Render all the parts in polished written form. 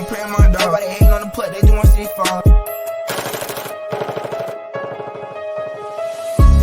praying my dog. Everybody hating on the play, they just want to see it fall.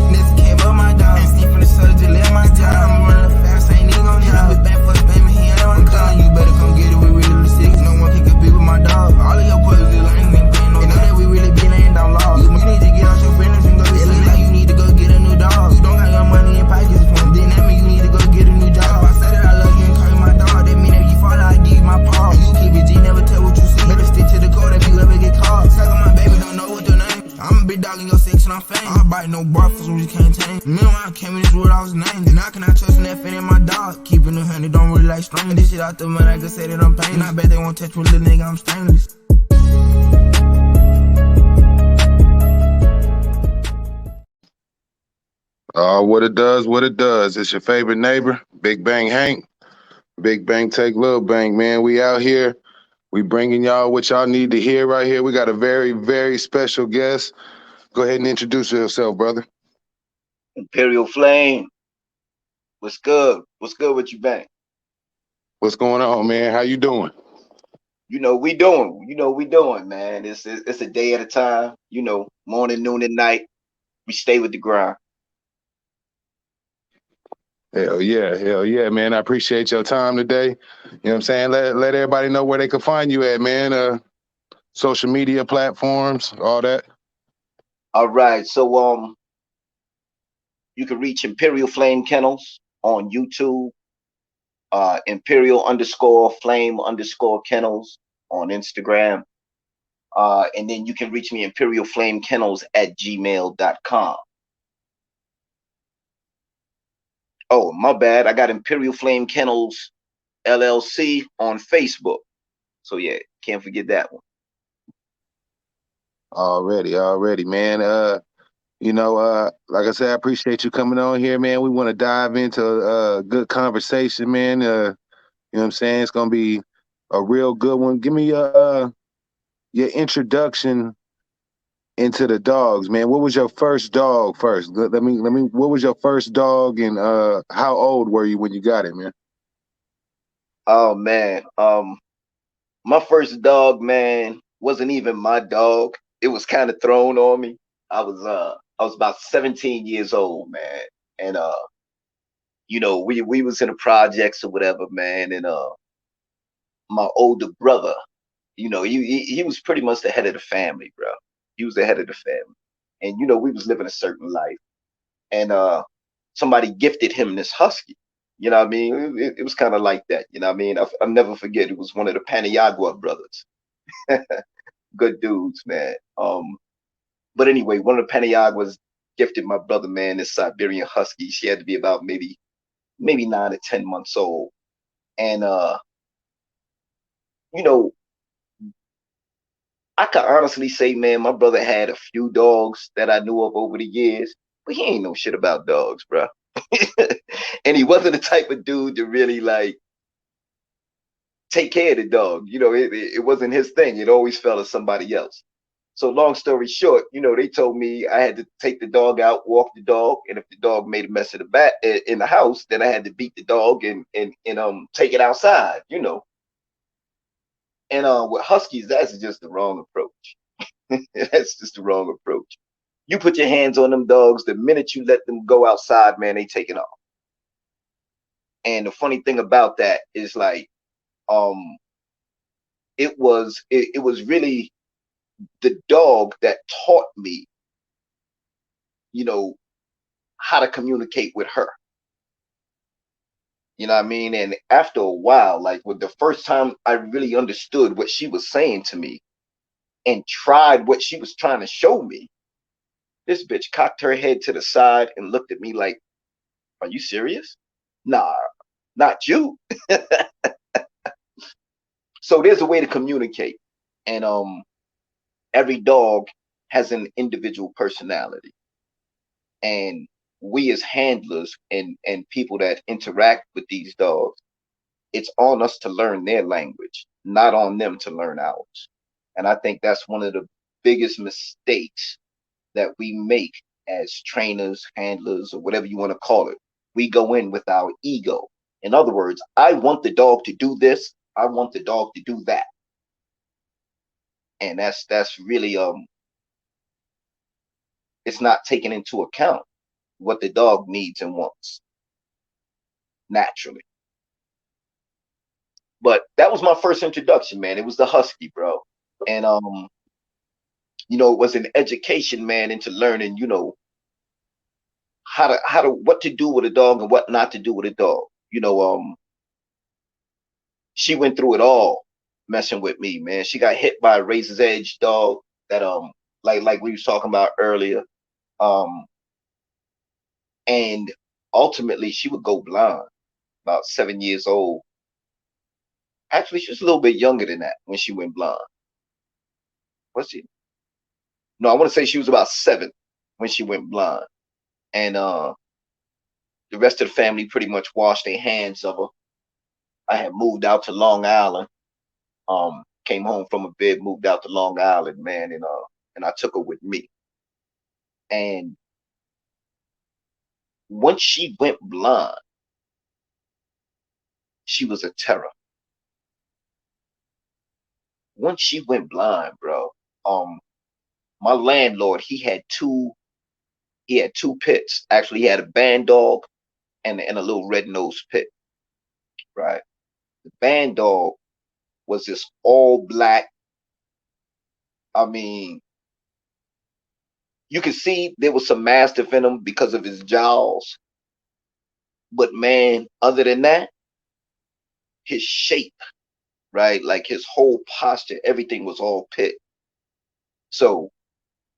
Niggas came up my dog. Ain't seen from the soda, just live my job. I'm running fast, ain't even gon' die. With back for the baby, he ain't on God. You better come get it, we really the six. No one can compete with my dog. All of your pussies is lame, ain't paying no. They know that we really be laying down law. You need to get out your feelings and go get it. Like you need to go get a new dog. You don't got your money in pockets, then that mean you need to go get a new job. If I said that I love you and call you my dog, that mean that you fall out, I give you my paw. You keep it G, never tell what you see. Better stick to the code if you ever get caught. Suck on my baby, don't know what your name. I'm a big dog in your section, I'm famous. I bite no bark for some you can't tame. Meanwhile, I came in this world, I was named. And I cannot trust in that fin in my dog. Keeping the honey, don't really like strong. This shit out the mud, I can say that I'm pain. I bet they won't touch with little nigga, I'm stainless. What it does, what it does. It's your favorite neighbor, Big Bang Hank. Big Bang take Lil Bang, man. We out here. We bringing y'all what y'all need to hear right here. We got a very, very special guest. Go ahead and introduce yourself, brother. Imperial Flame. What's good? What's good with you, Bang? What's going on, man? How you doing? We doing, man. It's a day at a time. Morning, noon, and night. We stay with the grind. Hell yeah, man. I appreciate your time today. You know what I'm saying? Let everybody know where they can find you at, man. Social media platforms, all that. All right. So you can reach Imperial Flame Kennels on YouTube, Imperial_Flame_Kennels on Instagram. And then you can reach me ImperialFlameKennels@gmail.com. Oh, my bad. I got Imperial Flame Kennels LLC on Facebook. So yeah, can't forget that one. Already, man. Like I said, I appreciate you coming on here, man. We want to dive into a good conversation, man. You know what I'm saying? It's gonna be a real good one. Give me your introduction into the dogs, man. What was your first dog first? Let me what was your first dog, and how old were you when you got it, man? Oh man. My first dog, man, wasn't even my dog. It was kind of thrown on me. I was about 17 years old, man. And we was in the projects or whatever, man, and my older brother, he was pretty much the head of the family, bro. He was the head of the family. And we was living a certain life. And somebody gifted him this husky. You know what I mean? It was kind of like that. You know what I mean? I'll never forget. It was one of the Paniagua brothers. Good dudes, man. But anyway, one of the Paniaguas gifted my brother, man, this Siberian husky. She had to be about maybe 9 or 10 months old. And I can honestly say, man, my brother had a few dogs that I knew of over the years, but he ain't know shit about dogs, bro. And he wasn't the type of dude to really like take care of the dog. It wasn't his thing. It always fell to somebody else. So long story short, they told me I had to take the dog out, walk the dog, and if the dog made a mess in the house, then I had to beat the dog and take it outside, And with huskies, that's just the wrong approach. That's just the wrong approach. You put your hands on them dogs, the minute you let them go outside, man, they take it off. And the funny thing about that is like, it was really the dog that taught me, how to communicate with her. You know what I mean? And after a while, like with the first time I really understood what she was saying to me and tried what she was trying to show me, this bitch cocked her head to the side and looked at me like, "Are you serious?" Nah, not you. So there's a way to communicate. And every dog has an individual personality. And we as handlers and people that interact with these dogs, it's on us to learn their language, not on them to learn ours. And I think that's one of the biggest mistakes that we make as trainers, handlers, or whatever you want to call it. We go in with our ego. In other words, I want the dog to do this. I want the dog to do that. and that's really it's not taking into account what the dog needs and wants naturally. But that was my first introduction, man. It was the husky, bro. And it was an education, man, into learning, how to what to do with a dog and what not to do with a dog. She went through it all messing with me, man. She got hit by a razor's edge dog that like we was talking about earlier. Um and ultimately she would go blind about 7 years old. Actually, she was a little bit younger than that when she went blind. Was she? No, I want to say she was about 7 when she went blind. And the rest of the family pretty much washed their hands of her. I had moved out to Long Island. Came home from a bid, moved out to Long Island, man, and I took her with me. And once she went blind, she was a terror. Once she went blind, bro, my landlord, he had two pits. Actually, he had a band dog and a little red-nosed pit, right? The band dog was this all black. I mean, you could see there was some mastiff in him because of his jowls. But man, other than that, his shape, right? Like his whole posture, everything was all pit. So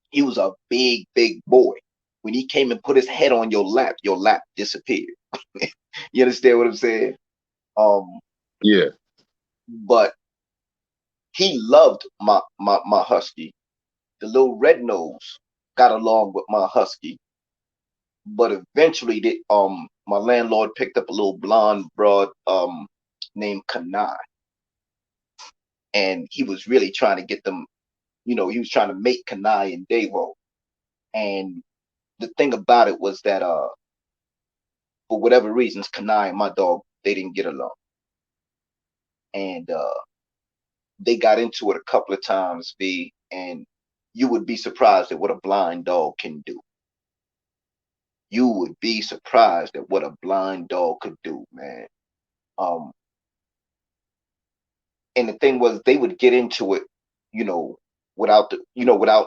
he was a big, big boy. When he came and put his head on your lap disappeared. You understand what I'm saying? Um, Yeah. but he loved my husky. The little red nose got along with my husky, but eventually my landlord picked up a little blonde broad named Kanai, and he was really trying to get them. He was trying to make Kanai and Devo. And the thing about it was that for whatever reasons, Kanai and my dog, they didn't get along, and they got into it a couple of times, B, and you would be surprised at what a blind dog can do. You would be surprised at what a blind dog could do, man. Um, and the thing was, they would get into it, you know, without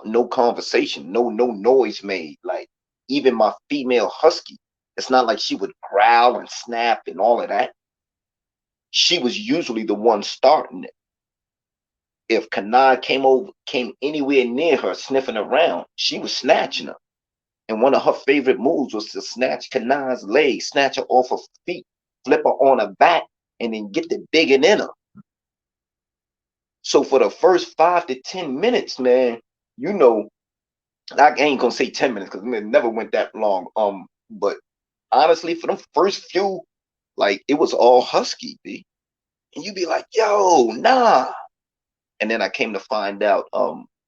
no conversation, no noise made. Like even my female husky, it's not like she would growl and snap and all of that. She was usually the one starting it. If Kanai came anywhere near her sniffing around, she was snatching her. And one of her favorite moves was to snatch Kanai's leg, snatch her off her feet, flip her on her back, and then get the digging in her. So for the first 5 to 10 minutes, man, I ain't gonna say 10 minutes because it never went that long. But honestly, for the first few, like it was all husky, B. And you'd be like, yo, nah. And then I came to find out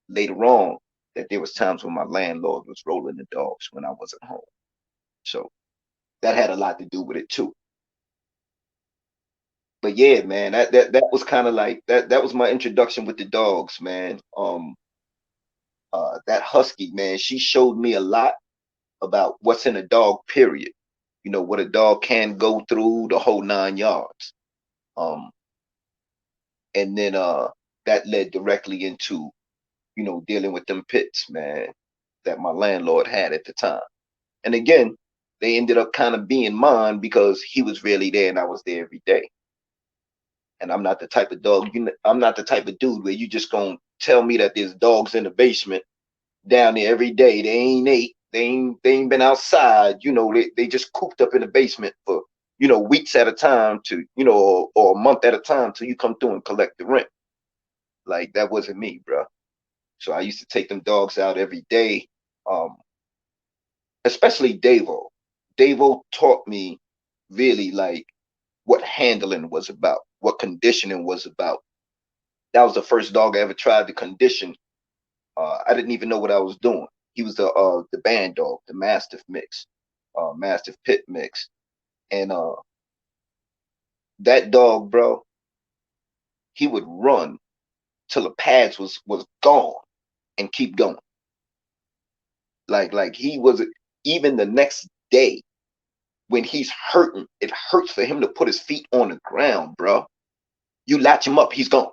later on that there was times when my landlord was rolling the dogs when I wasn't home. So that had a lot to do with it too. But yeah, man, that was kind of like that was my introduction with the dogs, man. That husky, man, she showed me a lot about what's in a dog, period. What a dog can go through, the whole 9 yards. Um, and then that led directly into, dealing with them pits, man, that my landlord had at the time. And again, they ended up kind of being mine because he was really there and I was there every day. And I'm not the type of dog, I'm not the type of dude where you just gonna tell me that there's dogs in the basement down there every day. They ain't ate. They ain't been outside. They just cooped up in the basement for weeks at a time to or a month at a time till you come through and collect the rent. Like that wasn't me, bro. So I used to take them dogs out every day, especially Davo. Davo taught me really like what handling was about, what conditioning was about. That was the first dog I ever tried to condition. I didn't even know what I was doing. He was the band dog, the Mastiff mix, Mastiff Pit mix, and that dog, bro, he would run till the pads was gone and keep going. Like he was, even the next day when he's hurting, it hurts for him to put his feet on the ground, bro. You latch him up, he's gone.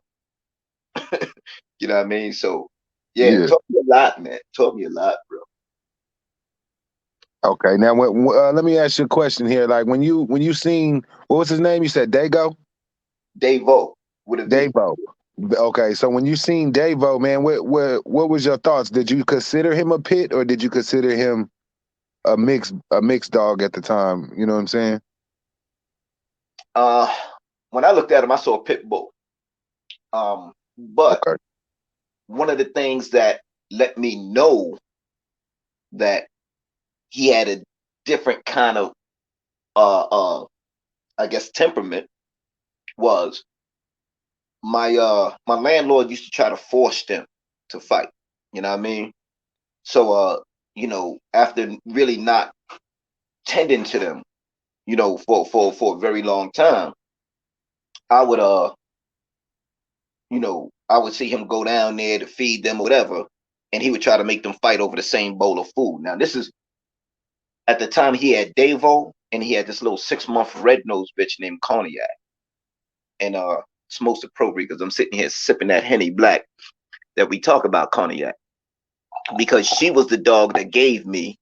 You know what I mean? So yeah, Yeah. taught me a lot, man. Taught me a lot, bro. Okay. Now, let me ask you a question here. Like when you seen, what was his name? You said Dago? Davo with a V. Davo. Okay. So when you seen Davo, man, what was your thoughts? Did you consider him a pit, or did you consider him a mixed dog at the time? You know what I'm saying? Uh, when I looked at him, I saw a pit bull. But Okay. one of the things that let me know that he had a different kind of I guess temperament was my landlord used to try to force them to fight. You know what I mean? So after really not tending to them, for a very long time, I would I would see him go down there to feed them or whatever, and he would try to make them fight over the same bowl of food. Now this is at the time he had Davo, and he had this little 6-month red nosed bitch named Cognac. And it's most appropriate because I'm sitting here sipping that Henny Black that we talk about Cognac, because she was the dog that gave me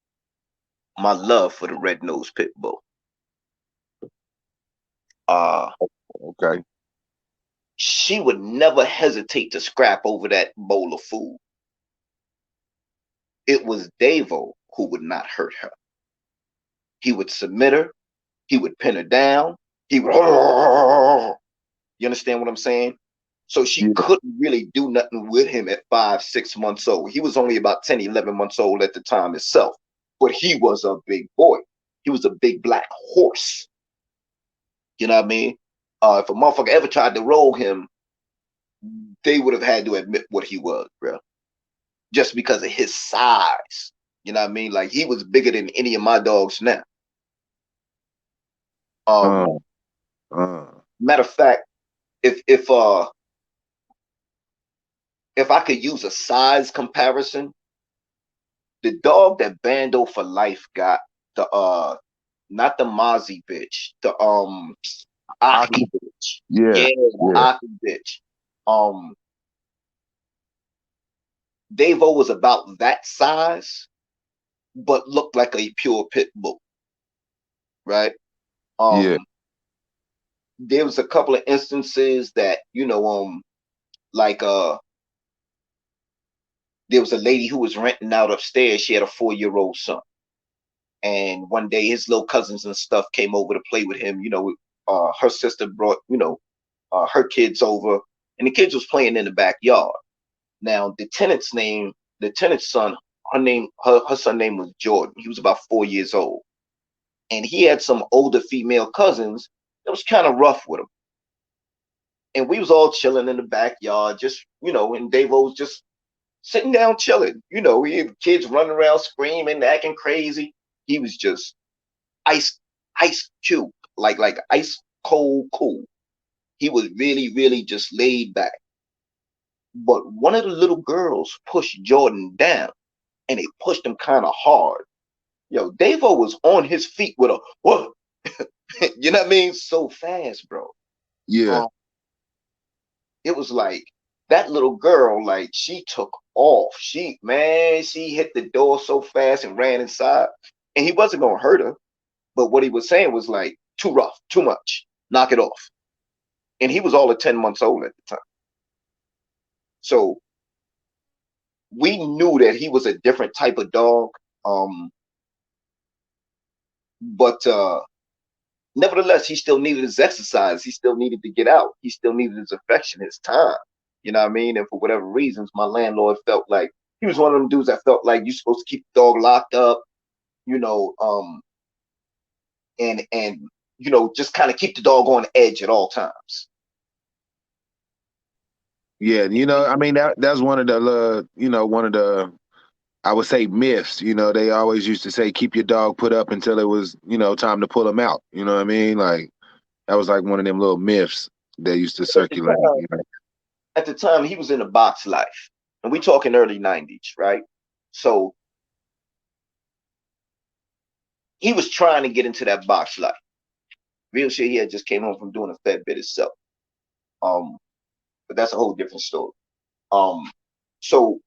my love for the red nosed pit bull. Okay. She would never hesitate to scrap over that bowl of food. It was Davo who would not hurt her. He would submit her. He would pin her down. He would. You understand what I'm saying? So she Yeah. couldn't really do nothing with him at 5, 6 months old. He was only about 10, 11 months old at the time itself. But he was a big boy. He was a big black horse. You know what I mean? If a motherfucker ever tried to roll him, they would have had to admit what he was, bro. Just because of his size. You know what I mean? Like he was bigger than any of my dogs now. Matter of fact, if I could use a size comparison, the dog that Bando for Life got, the not the Mozzie bitch, the Aki bitch. Yeah. Yeah, the Aki bitch. Davo was about that size, but looked like a pure pit bull. Right? Yeah. There was a couple of instances that, like there was a lady who was renting out upstairs. She had a 4-year-old son. And one day his little cousins and stuff came over to play with him. Her sister brought, her kids over, and the kids was playing in the backyard. Now the tenant's son, her son name was Jordan. He was about 4 years old. And he had some older female cousins that was kind of rough with him. And we was all chilling in the backyard, just, and Davo was just sitting down chilling. He had kids running around screaming, acting crazy. He was just ice cube, like ice cold cool. He was really, really just laid back. But one of the little girls pushed Jordan down, and they pushed him kind of hard. Yo, Davo was on his feet with a what? You know what I mean? So fast, bro. Yeah. It was like that little girl, like she took off. She hit the door so fast and ran inside. And he wasn't gonna hurt her, but what he was saying was like, too rough, too much, knock it off. And he was all of 10 months old at the time. So we knew that he was a different type of dog. But nevertheless, he still needed his exercise. He still needed to get out. He still needed his affection, his time. You know what I mean? And for whatever reasons, my landlord felt like he was one of them dudes that felt like you're supposed to keep the dog locked up, and just kind of keep the dog on edge at all times. Yeah, I mean that's one of the one of the, I would say, myths. They always used to say keep your dog put up until it was time to pull him out. You know what I mean? Like that was like one of them little myths that used to circulate. at the time he was in a box life, and we talking early 90s, right? So he was trying to get into that box life. Real shit, he had just came home from doing a fair bit himself. But that's a whole different story. So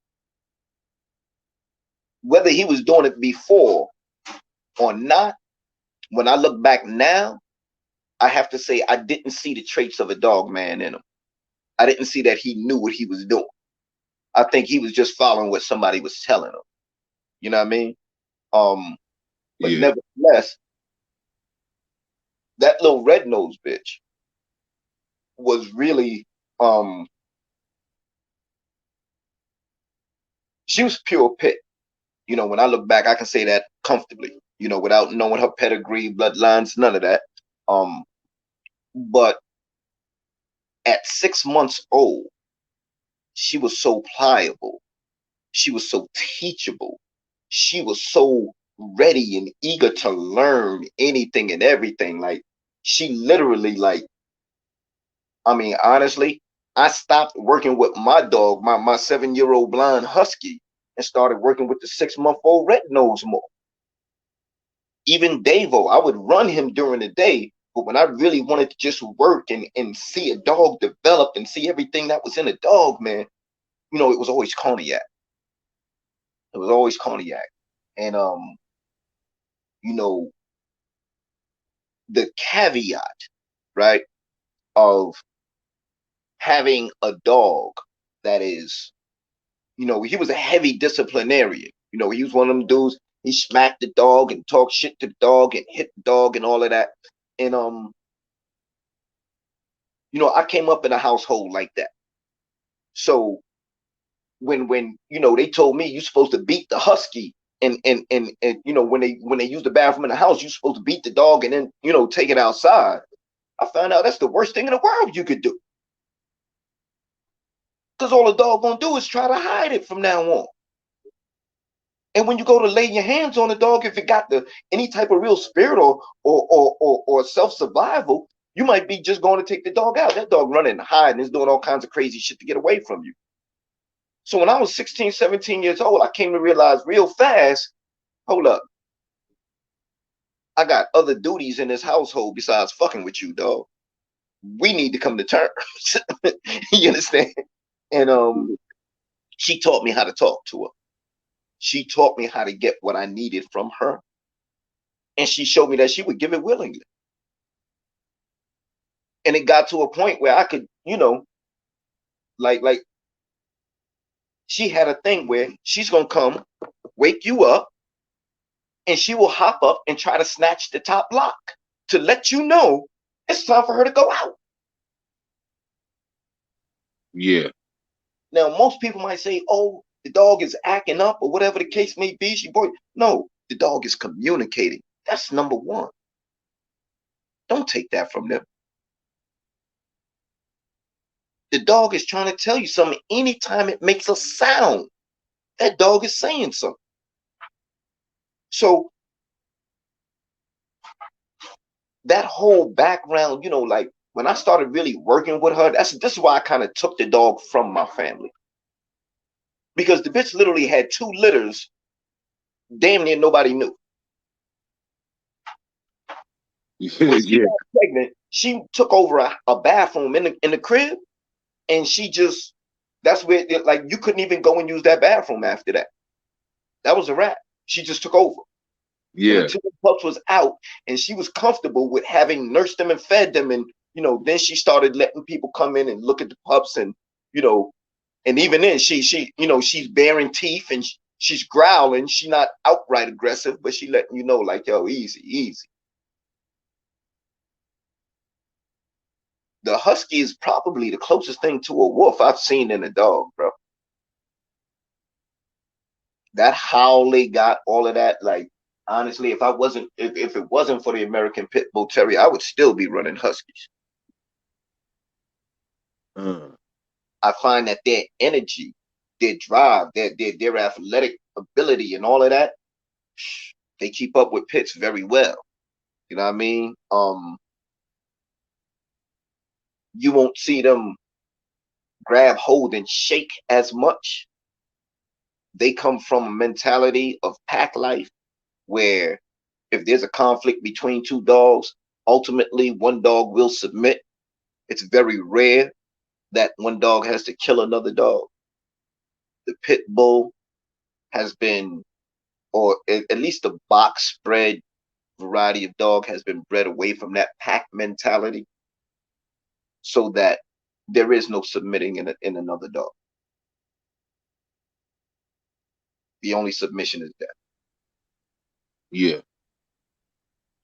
whether he was doing it before or not, when I look back now, I have to say I didn't see the traits of a dog man in him. I didn't see that he knew what he was doing. I think he was just following what somebody was telling him. You know what I mean? But Yeah. nevertheless, that little red nose bitch was really she was pure pit. You know, when I look back, I can say that comfortably, you know, without knowing her pedigree, bloodlines, none of that. But at 6 months old, she was so pliable. She was so teachable. She was so ready and eager to learn anything and everything. Like, she literally, like, I mean, honestly, I stopped working with my dog, my 7-year-old blind husky, and started working with the 6-month-old red nose more. Even Davo, I would run him during the day, but when I really wanted to just work and see a dog develop and see everything that was in a dog, man, you know, it was always cognac. It was always cognac. And you know, the caveat, right, of having a dog that is, you know, he was a heavy disciplinarian. You know, he was one of them dudes, he smacked the dog and talked shit to the dog and hit the dog and all of that. And you know, I came up in a household like that. So when you know, they told me you're supposed to beat the husky, and you know, when they use the bathroom in the house, you're supposed to beat the dog and then, you know, take it outside. I found out that's the worst thing in the world you could do, because all the dog gonna do is try to hide it from now on. And when you go to lay your hands on the dog, if it got the any type of real spirit or self survival, you might be just going to take the dog out. That dog running and hiding is doing all kinds of crazy shit to get away from you. So when I was 16, 17 years old, I came to realize real fast, hold up, I got other duties in this household besides fucking with you, dog. We need to come to terms. You understand? And she taught me how to talk to her. She taught me how to get what I needed from her. And she showed me that she would give it willingly. And it got to a point where I could, you know, like she had a thing where she's gonna come, wake you up, and she will hop up and try to snatch the top lock to let you know it's time for her to go out. Yeah. Now, most people might say, oh, the dog is acting up or whatever the case may be. No, the dog is communicating. That's number one. Don't take that from them. The dog is trying to tell you something. Anytime it makes a sound, that dog is saying something. So that whole background, you know, like when I started really working with her, this is why I kind of took the dog from my family. Because the bitch literally had 2 litters, damn near nobody knew. When she Yeah. got pregnant, she took over a bathroom in the crib, and she just, that's where, like, you couldn't even go and use that bathroom after that. That was a wrap. She just took over. And Yeah. until the pups was out and she was comfortable with having nursed them and fed them, and, you know, then she started letting people come in and look at the pups, and, you know, and even then she you know, she's baring teeth and she's growling. She's not outright aggressive, but she letting you know, like, yo, easy, easy. The husky is probably the closest thing to a wolf I've seen in a dog, bro. That howl they got, all of that, like, honestly, if it wasn't for the American Pit Bull Terrier, I would still be running huskies. I find that their energy, their drive, their athletic ability and all of that, they keep up with pits very well. You know what I mean? You won't see them grab hold and shake as much. They come from a mentality of pack life where if there's a conflict between two dogs, ultimately one dog will submit. It's very rare that one dog has to kill another dog. The pit bull has been, or at least the box spread variety of dog has been bred away from that pack mentality so that there is no submitting in another dog. The only submission is death. Yeah.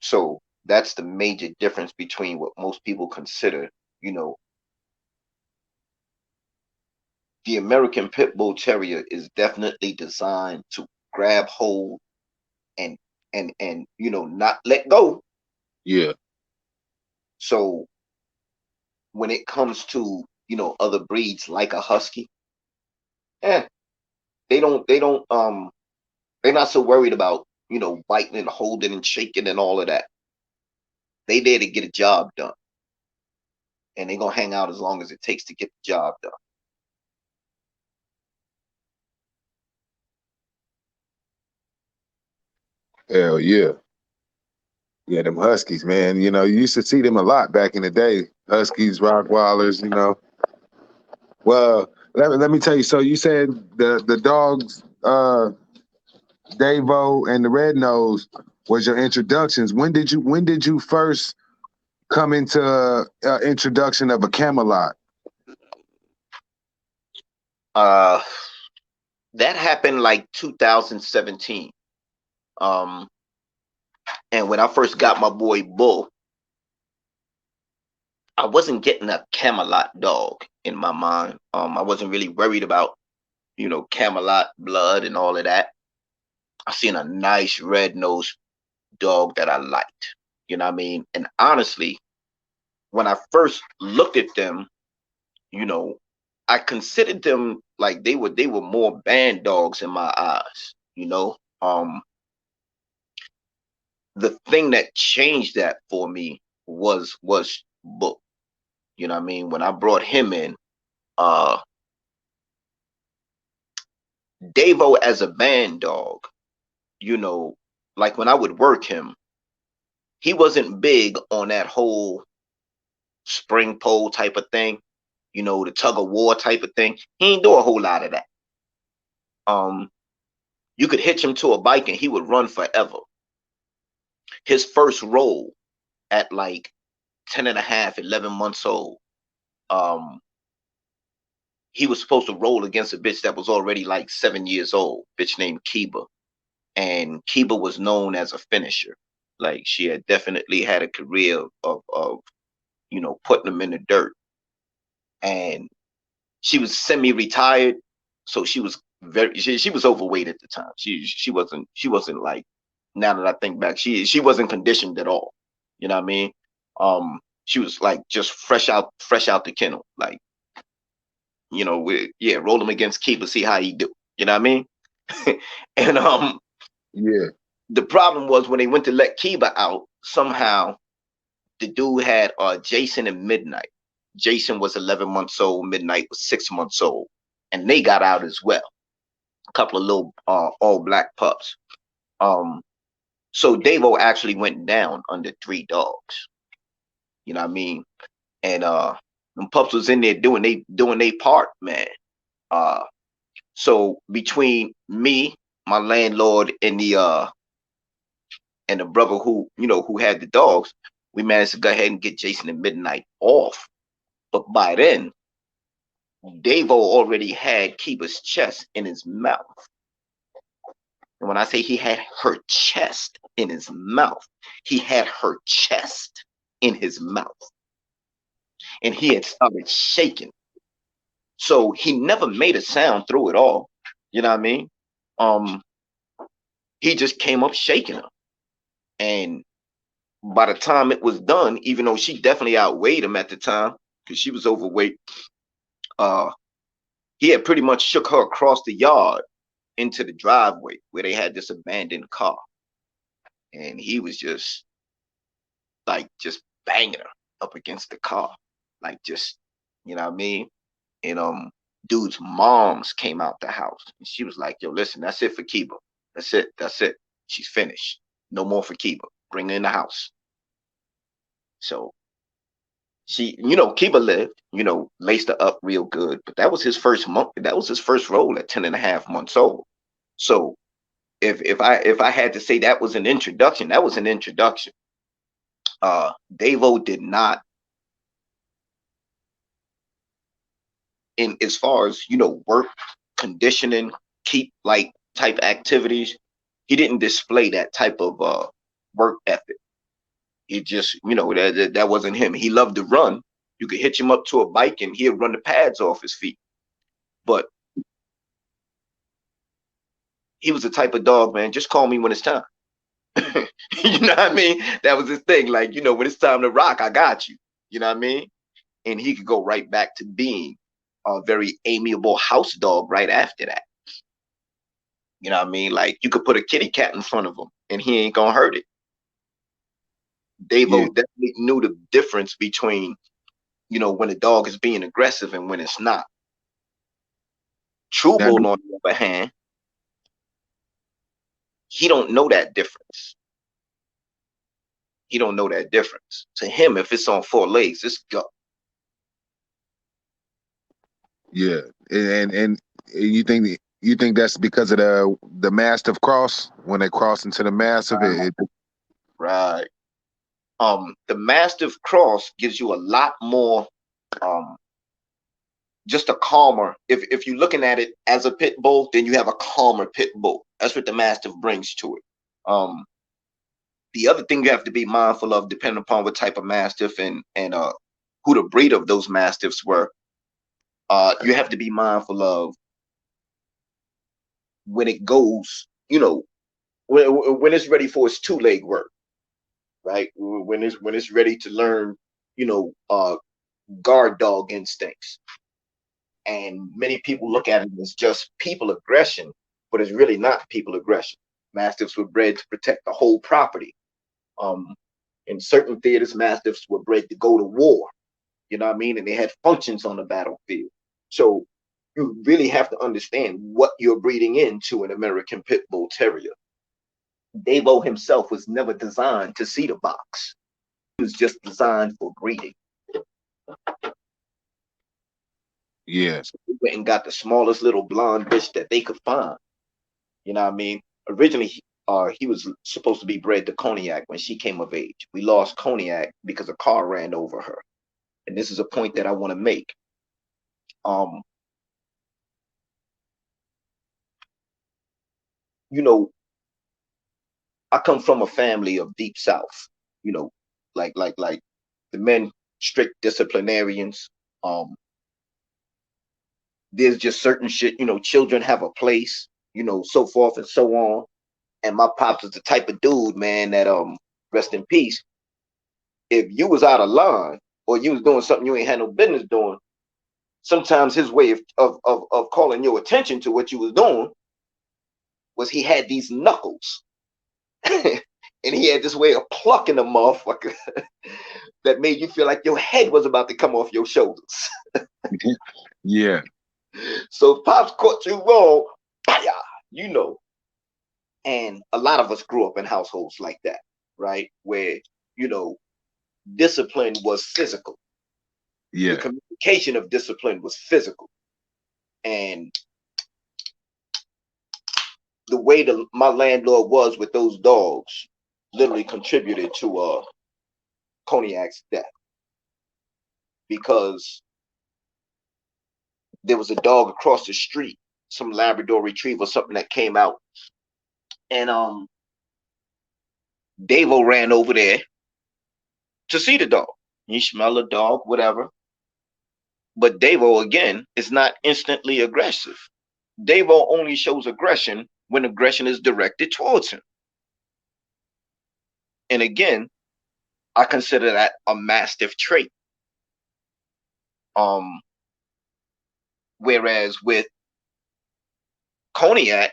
So that's the major difference between what most people consider, you know, the American Pit Bull Terrier is definitely designed to grab hold and not let go. Yeah. So when it comes to other breeds like a husky, eh, they're not so worried about biting and holding and shaking and all of that. They there to get a job done, and they're gonna hang out as long as it takes to get the job done. Hell yeah. Yeah, them Huskies, man. You used to see them a lot back in the day. Huskies, Rottweilers, Well, let me tell you. So you said the dogs, Davo and the Red Nose, was your introductions. When did you first come into introduction of a Camelot? Uh, that happened like 2017. Um, and when I first got my boy Bull, I wasn't getting a Camelot dog in my mind. I wasn't really worried about Camelot blood and all of that. I seen a nice red nosed dog that I liked. You know what I mean? And honestly, when I first looked at them, you know, I considered them like they were more band dogs in my eyes. The thing that changed that for me was Book. You know what I mean? When I brought him in, uh Davo as a band dog, you know, like when I would work him, he wasn't big on that whole spring pole type of thing, the tug of war type of thing. He ain't do a whole lot of that. Um, you could hitch him to a bike and he would run forever. His first roll at like 10 and a half, 11 months old, um, he was supposed to roll against a bitch that was already like 7 years old, bitch named Kiba. And Kiba was known as a finisher. Like she had definitely had a career of putting them in the dirt. And she was semi-retired, so she was overweight at the time. She wasn't like, now that I think back, she wasn't conditioned at all. You know what I mean? She was like just fresh out the kennel, like roll him against Kiba, see how he do. You know what I mean? And Yeah. the problem was when they went to let Kiba out, somehow the dude had Jason and Midnight. Jason was 11 months old, Midnight was 6 months old, and they got out as well. A couple of little all black pups. So Davo actually went down under 3 dogs. You know what I mean? And them pups was in there doing they part, man. So between me, my landlord, and the brother who had the dogs, we managed to go ahead and get Jason and Midnight off. But by then, Davo already had Kiba's chest in his mouth. And when I say he had her chest in his mouth, he had her chest in his mouth. And he had started shaking. So he never made a sound through it all. You know what I mean? He just came up shaking her. And by the time it was done, even though she definitely outweighed him at the time, because she was overweight, he had pretty much shook her across the yard into the driveway where they had this abandoned car. And he was just banging her up against the car. Like just, you know what I mean? and dude's moms came out the house, and she was like, "Yo, listen, that's it for Kiba. That's it. That's it. She's finished. No more for Kiba. Bring her in the house." So she, Kiba lived, laced her up real good, but that was his first month. That was his first role at 10 and a half months old. So if I had to say that was an introduction, that was an introduction. Davo did not, in as far as work, conditioning, keep like type activities, he didn't display that type of work ethic. It just, that wasn't him. He loved to run. You could hitch him up to a bike and he'd run the pads off his feet. But he was the type of dog, man, just call me when it's time. You know what I mean? That was his thing. Like, when it's time to rock, I got you. You know what I mean? And he could go right back to being a very amiable house dog right after that. You know what I mean? Like, you could put a kitty cat in front of him and he ain't gonna hurt it. Davo definitely knew the difference between, when a dog is being aggressive and when it's not. True Bull, on the other hand, he don't know that difference. He don't know that difference. To him, if it's on four legs, it's go. Yeah, and you think that's because of the Mastiff cross, when they cross into the Mastiff? Right. The Mastiff cross gives you a lot more, just a calmer. If you're looking at it as a pit bull, then you have a calmer pit bull. That's what the Mastiff brings to it. The other thing you have to be mindful of, depending upon what type of Mastiff and who the breed of those Mastiffs were, you have to be mindful of when it goes, when it's ready for its two-leg work, right? When it's ready to learn, guard dog instincts. And many people look at it as just people aggression, but it's really not people aggression. Mastiffs were bred to protect the whole property. In certain theaters, Mastiffs were bred to go to war, you know what I mean? And they had functions on the battlefield. So you really have to understand what you're breeding into an American Pit Bull Terrier. Davo himself was never designed to see the box. He was just designed for breeding. Yeah. So we went and got the smallest little blonde bitch that they could find. You know what I mean? Originally, he was supposed to be bred to Cognac when she came of age. We lost Cognac because a car ran over her. And this is a point that I want to make. I come from a family of deep South, like the men, strict disciplinarians. There's just certain shit, children have a place, so forth and so on. And my pops is the type of dude, man, that rest in peace. If you was out of line or you was doing something you ain't had no business doing, sometimes his way of calling your attention to what you was doing was he had these knuckles. And he had this way of plucking a motherfucker that made you feel like your head was about to come off your shoulders. Yeah. So Pops caught you wrong, and a lot of us grew up in households like that, right? Where, discipline was physical. Yeah. The communication of discipline was physical. And the way my landlord was with those dogs literally contributed to Cognac's death. Because there was a dog across the street, some Labrador Retriever, something that came out. And Davo ran over there to see the dog. You smell the dog, whatever. But Davo, again, is not instantly aggressive. Davo only shows aggression when aggression is directed towards him. And again, I consider that a Mastiff trait. Whereas with Cognac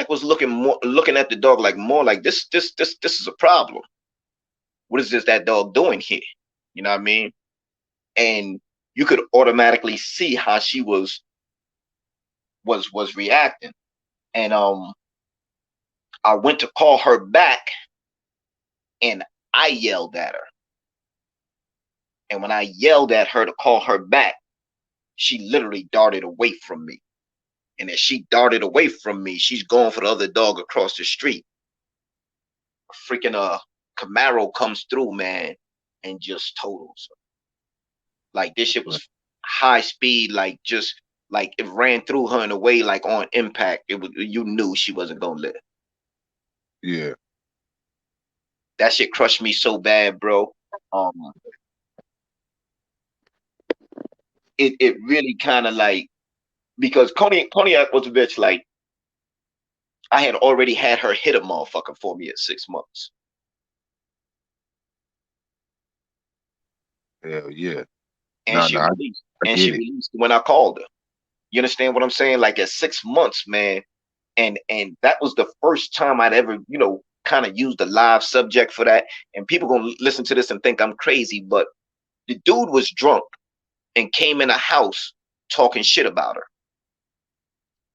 was looking at the dog like more like this is a problem. What is that dog doing here? You know what I mean? And you could automatically see how she was reacting. And I went to call her back, and I yelled at her. And when I yelled at her to call her back, she literally darted away from me. And as she darted away from me, she's going for the other dog across the street. A freaking Camaro comes through, man, and just totals her. Like, this shit was high speed, like, just like it ran through her in a way, like on impact. It was, you knew she wasn't gonna live. Yeah. That shit crushed me so bad, bro. It really kind of like, because Cognac was a bitch. Like, I had already had her hit a motherfucker for me at 6 months. Hell yeah. And she released. And she released when I called her. You understand what I'm saying? Like, at 6 months, man. And that was the first time I'd ever, kind of used a live subject for that. And people gonna listen to this and think I'm crazy, but the dude was drunk and came in a house talking shit about her.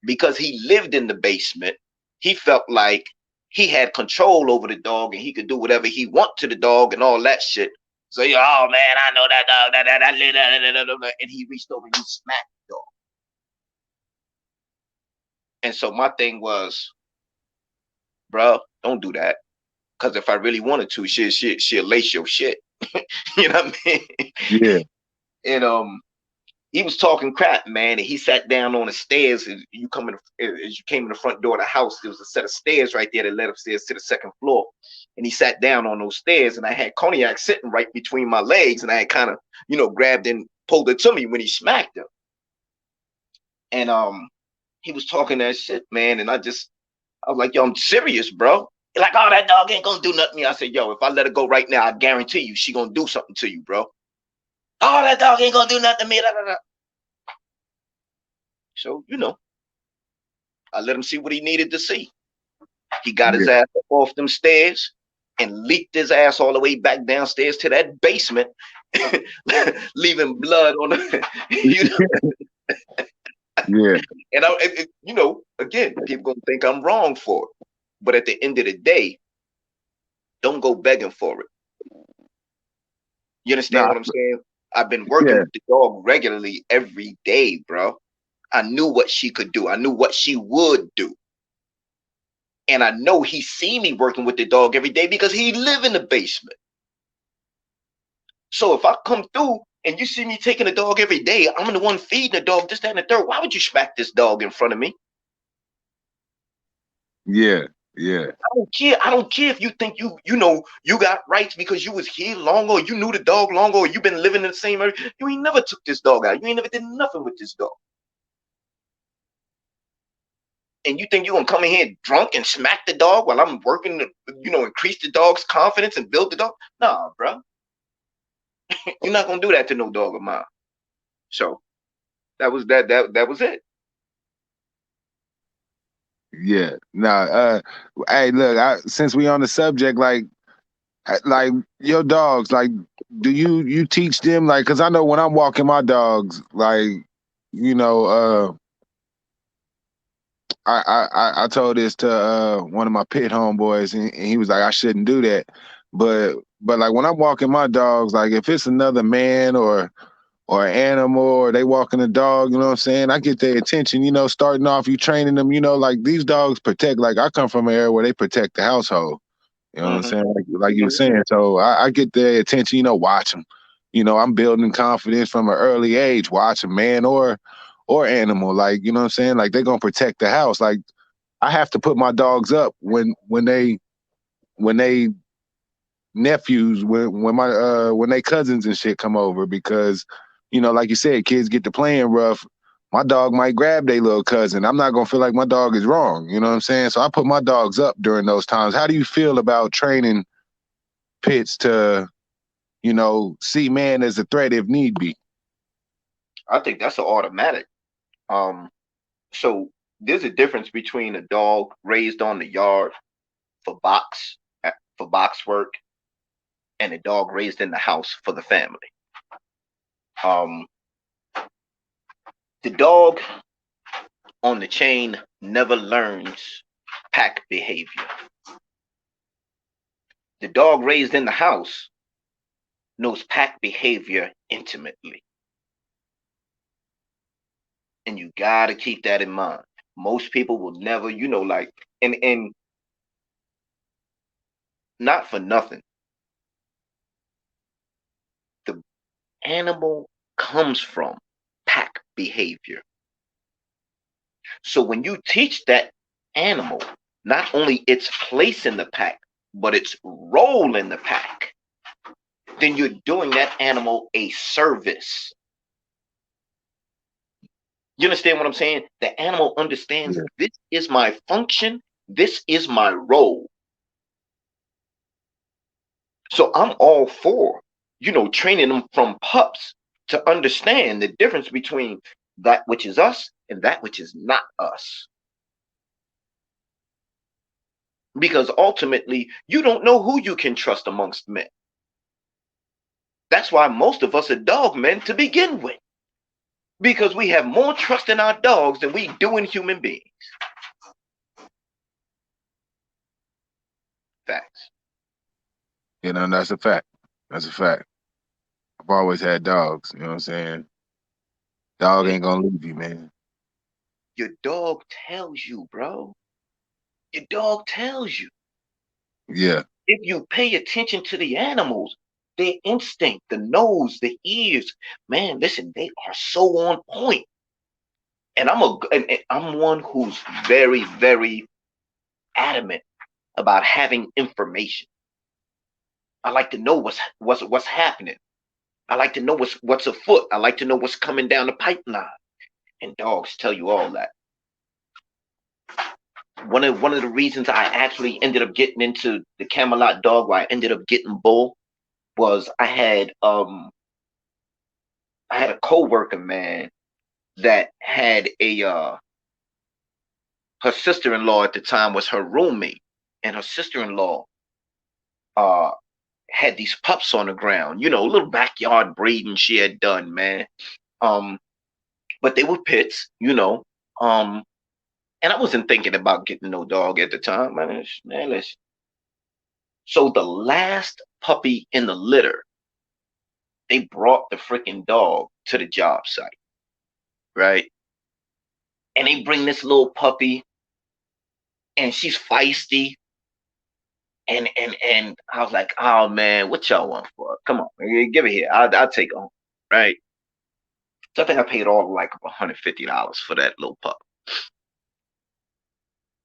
Because he lived in the basement, he felt like he had control over the dog and he could do whatever he want to the dog and all that shit. So, oh man, I know that dog, and he reached over and he smacked the dog. And so my thing was, bro, don't do that. Because if I really wanted to, she'll lace your shit. You know what I mean? Yeah. And he was talking crap, man. And he sat down on the stairs. As you came in the front door of the house, there was a set of stairs right there that led upstairs to the second floor. And he sat down on those stairs, and I had Cognac sitting right between my legs, and I had kind of, grabbed and pulled it to me when he smacked him. And he was talking that shit, man. And I was like, yo, I'm serious, bro. Like, oh, that dog ain't gonna do nothing to me. I said, yo, if I let her go right now, I guarantee you she gonna do something to you, bro. Oh, that dog ain't gonna do nothing to me. So, I let him see what he needed to see. He got his ass up off them stairs and leaked his ass all the way back downstairs to that basement, leaving blood on the, Yeah. And again, people gonna think I'm wrong for it. But at the end of the day, don't go begging for it. You understand what I'm saying? I've been working with the dog regularly every day, bro. I knew what she could do. I knew what she would do. And I know he see me working with the dog every day because he live in the basement. So if I come through and you see me taking the dog every day, I'm the one feeding the dog, this, that, and the third. Why would you smack this dog in front of me? Yeah. Yeah. I don't care if you think you got rights because you was here longer, or you knew the dog longer, or you been living in the same area. You ain't never took this dog out. You ain't never did nothing with this dog. And you think you're gonna come in here drunk and smack the dog while I'm working to, increase the dog's confidence and build the dog? Nah, bro. You're not gonna do that to no dog of mine. So that was it. Yeah. Nah. Hey, look. Since we on the subject, like your dogs, like, do you teach them, like? Because I know when I'm walking my dogs, like, I told this to one of my pit homeboys, and he was like, I shouldn't do that. But like when I'm walking my dogs, like if it's another man or an animal, or they walking a dog, you know what I'm saying? I get their attention, starting off, you training them, like these dogs protect, like I come from an area where they protect the household. You know what I'm saying? Like you were saying. So I get their attention, watch them. I'm building confidence from an early age, watch a man or animal. Like, you know what I'm saying? Like they're going to protect the house. Like I have to put my dogs up when they nephews, when they cousins and shit come over, because, like you said, kids get to playing rough. My dog might grab their little cousin. I'm not going to feel like my dog is wrong. You know what I'm saying? So I put my dogs up during those times. How do you feel about training pits to, see man as a threat if need be? I think that's an automatic. So there's a difference between a dog raised on the yard for box work and a dog raised in the house for the family. The dog on the chain never learns pack behavior. The dog raised in the house knows pack behavior intimately. And you gotta keep that in mind. Most people will never, like, and not for nothing. The animal comes from pack behavior. So when you teach that animal not only its place in the pack, but its role in the pack, then you're doing that animal a service. You understand what I'm saying? The animal understands this is my function, this is my role. So I'm all for, training them from pups to understand the difference between that which is us and that which is not us. Because ultimately, you don't know who you can trust amongst men. That's why most of us are dog men to begin with. Because we have more trust in our dogs than we do in human beings. Facts. That's a fact. That's a fact. I've always had dogs, you know what I'm saying? Dog ain't gonna leave you, man. Your dog tells you, bro. Your dog tells you. Yeah. If you pay attention to the animals, their instinct, the nose, the ears, man, listen, they are so on point. And I'm one who's very, very adamant about having information. I like to know what's happening. I like to know what's afoot. I like to know what's coming down the pipeline. And dogs tell you all that. One of the reasons I actually ended up getting into the Camelot dog, why I ended up getting Bull, was I had a co-worker, man, that had her sister-in-law at the time was her roommate, and her sister-in-law had these pups on the ground, a little backyard breeding she had done, man. But they were pits, and I wasn't thinking about getting no dog at the time, man. Listen. So the last puppy in the litter, they brought the freaking dog to the job site, right? And they bring this little puppy, and she's feisty. And I was like, oh man, what y'all want for her? Come on, give it here. I'll take her home, right? So I think I paid all like $150 for that little pup.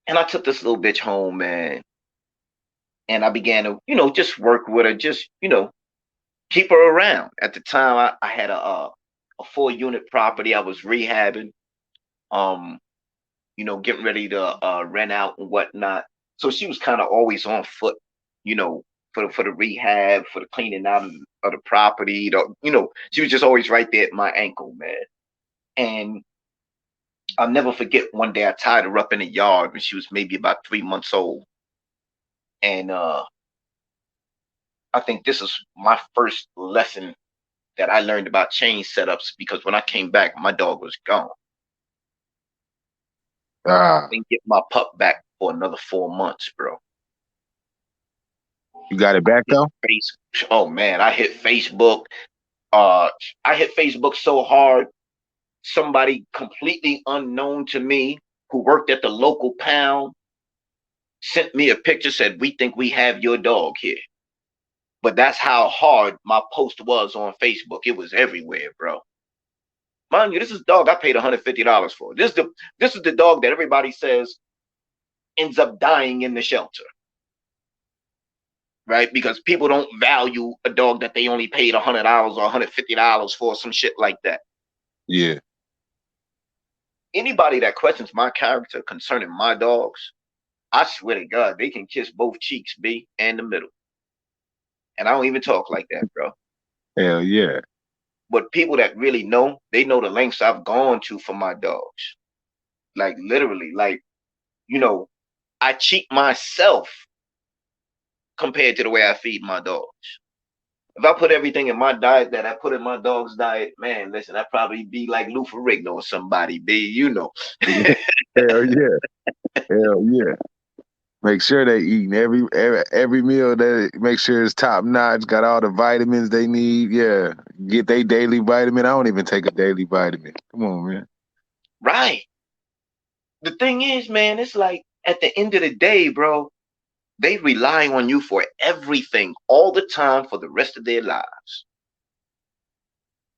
And I took this little bitch home, man. And I began to, just work with her, just, keep her around. At the time, I had a 4-unit property I was rehabbing, getting ready to rent out and whatnot. So she was kind of always on foot, for the rehab, for the cleaning out of the property. She was just always right there at my ankle, man. And I'll never forget one day I tied her up in the yard when she was maybe about 3 months old. And I think this is my first lesson that I learned about chain setups, because when I came back, my dog was gone. I didn't get my pup back for another 4 months, bro. You got it back though? Oh man, I hit Facebook. I hit Facebook so hard, somebody completely unknown to me who worked at the local pound sent me a picture, said, "We think we have your dog here." But that's how hard my post was on Facebook. It was everywhere, bro. Mind you, this is a dog I paid $150 for. This is the dog that everybody says ends up dying in the shelter. Right? Because people don't value a dog that they only paid $100 or $150 for, some shit like that. Yeah. Anybody that questions my character concerning my dogs, I swear to God, they can kiss both cheeks, B, and the middle. And I don't even talk like that, bro. Hell yeah. But people that really know, they know the lengths I've gone to for my dogs. Like literally, like, I cheat myself compared to the way I feed my dogs. If I put everything in my diet that I put in my dog's diet, man, listen, I'd probably be like Lou Ferrigno or somebody, be, you know. Hell yeah. Hell yeah. Make sure they eating every meal that make sure it's top notch, got all the vitamins they need. Yeah. Get their daily vitamin. I don't even take a daily vitamin. Come on, man. Right. The thing is, man, it's like at the end of the day, bro, they rely on you for everything all the time for the rest of their lives.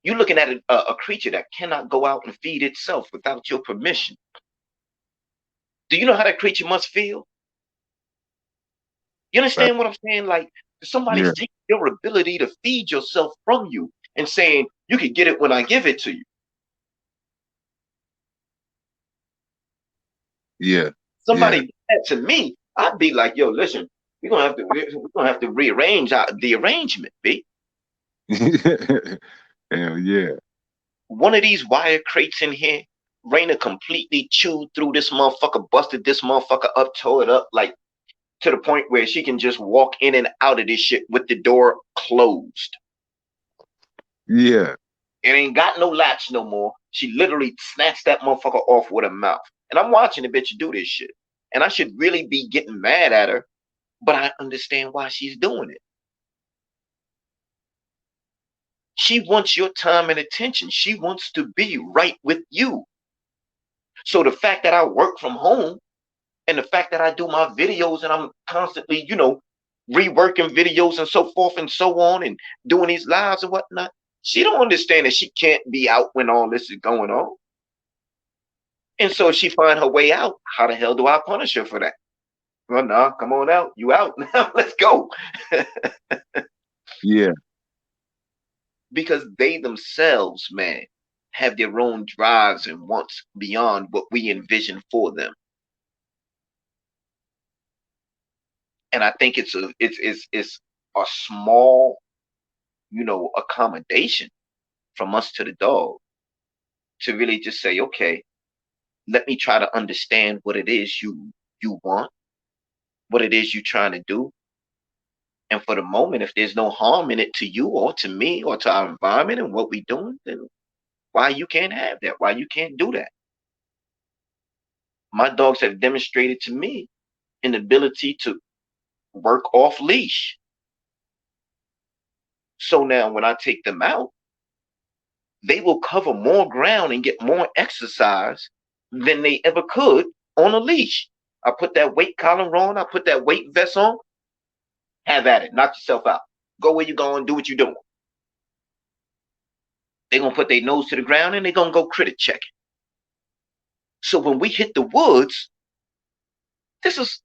You're looking at a creature that cannot go out and feed itself without your permission. Do you know how that creature must feel? You understand what I'm saying? Like Yeah. somebody's taking your ability to feed yourself from you and saying you can get it when I give it to you. Yeah. Somebody Yeah. did that to me, I'd be like, yo, listen, we're gonna have to rearrange the arrangement, B. Hell yeah. One of these wire crates in here, Raina completely chewed through this motherfucker, busted this motherfucker up, tore it up, like to the point where she can just walk in and out of this shit with the door closed. Yeah. It ain't got no latch no more. She literally snatched that motherfucker off with her mouth. And I'm watching the bitch do this shit. And I should really be getting mad at her, but I understand why she's doing it. She wants your time and attention. She wants to be right with you. So the fact that I work from home and the fact that I do my videos and I'm constantly, reworking videos and so forth and so on and doing these lives and whatnot, she don't understand that she can't be out when all this is going on. And so she find her way out. How the hell do I punish her for that? Well, nah, come on out. You out now. Let's go. Yeah. Because they themselves, man, have their own drives and wants beyond what we envision for them. And I think it's a small, accommodation from us to the dog to really just say, okay, let me try to understand what it is you want, what it is you're trying to do. And for the moment, if there's no harm in it to you or to me or to our environment and what we're doing, then why you can't have that? Why you can't do that? My dogs have demonstrated to me an ability to work off leash. So now when I take them out, they will cover more ground and get more exercise than they ever could on a leash. I put that weight collar on, I put that weight vest on, have at it, knock yourself out. Go where you're going, do what you're doing. They're going to put their nose to the ground and they're going to go critter checking. So when we hit the woods, this is